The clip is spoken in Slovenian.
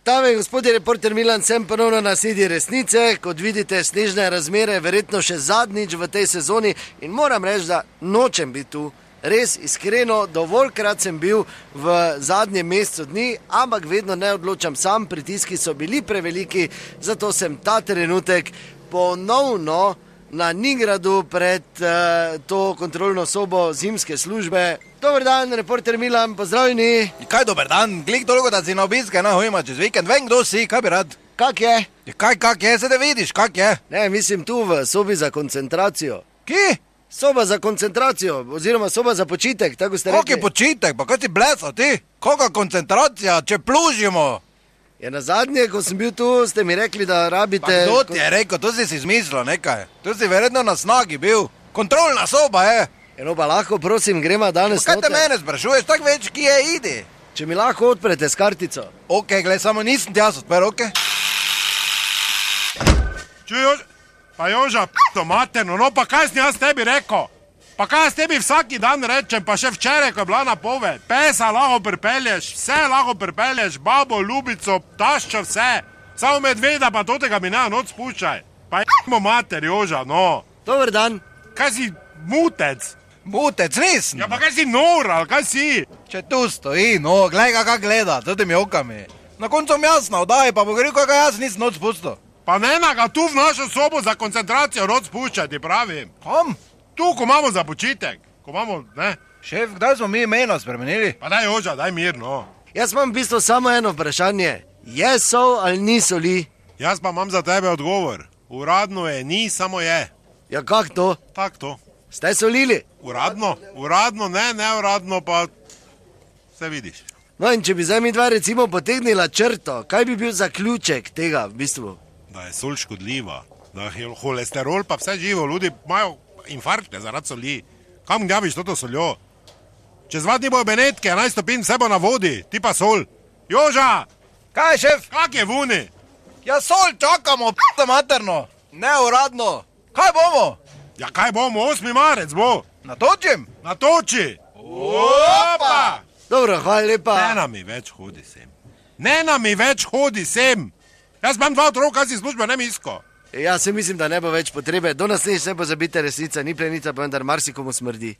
Dame in gospodje, reporter Milan, sem ponovno na sledi resnice. Kot vidite, snežne razmere, verjetno še zadnjič v tej sezoni in moram reči, da nočem biti tu. Res, iskreno, dovoljkrat sem bil v zadnjem mesecu dni, ampak vedno ne odločam sam, pritiski so bili preveliki, zato sem ta trenutek ponovno na Nigradu pred to kontrolno sobo zimske službe. Dober dan, reporter Milan, pozdravljeni. Kaj dober dan? Glik toliko, da si na obiske na Hojma čez vikend. Vem, kdo si, kaj bi rad? Kak je? Kak je, se da vidiš, kak je? Ne, mislim tu v sobi za koncentracijo. Kje? Soba za koncentracijo, oziroma soba za počitek, tako ste rekli. Kak je počitek, pa kaj si blesal ti? Koga koncentracija, če plužimo? Ja, na zadnje, ko sem bil tu, ste mi rekli, da rabite... Pa kdo ti je rekel, to si izmislil nekaj. Tu si verjetno na snagi bil. Kontrolna soba je. Eno pa lahko, prosim, gremo danes Kaj te mene sprašuješ, tak več, ki je, idi. Če mi lahko odprete s kartico. Ok, gled, samo nisem ti jaz odprl, ok? Čuj, pa Joža, p***o materno, no pa kaj sem jaz tebi rekel? Pa kaj jaz tebi vsaki dan rečem, pa še včeraj, ko je bila napoved. Pesa lahko pripelješ, vse lahko pripelješ, babo, ljubico, taščo, vse. Samo medveda pa totega mi ne noč spuščaj. Pa j***mo mater, Joža, no. Dober dan. Kaj si mutec? Mutec, nisem. Ja pa kaj si nor, ali kaj si? Če tu stoji, no, glej ga kak gleda, tudi mi okami. Na koncu mi jasno, daj, pa bo govoril, kakaj jaz nisem noč spustil. Pa ne ga tu v našo sobo za koncentracijo noč spuščaj, ti pravim. Kam? Tu, ko imamo za počitek, ko imamo, ne? Šef, kdaj smo mi imena spremenili? Pa daj, Joža, daj mir, no. Jaz imam v bistvu samo eno vprašanje. Je sol ali ni soli? Jaz pa imam za tebe odgovor. Uradno je, ni, samo je. Ja, kak to? Tak to. Ste solili? Uradno? Uradno, ne, neuradno pa se vidiš. No in če bi zdaj mi dva recimo potegnila črto, kaj bi bil zaključek tega v bistvu? Da je sol škodljiva, da je holesterol pa vse živo, ljudi imajo infarkte zaradi soli. Kam gnjaviš toto soljo? Čez 2 dni bojo Benetke, 11 stopinj, vse bo na vodi, ti pa sol. Joža! Kaj, šef? Kak je vuni? Ja, sol čakamo, p***o materno. Neuradno. Kaj bomo? Ja kaj bomo, 8. marec bo. Natočim? Natoči! Opa! Dobro, hvala lepa. Ne nam mi več hodi sem. Ne nam mi več hodi sem. Jaz imam 2 otroka, si službe ne misko. Ja, se mislim, da ne bo več potrebe. Do naslednjič ne pozabite, resnica ni plenica, pa vendar marsikomu smrdi.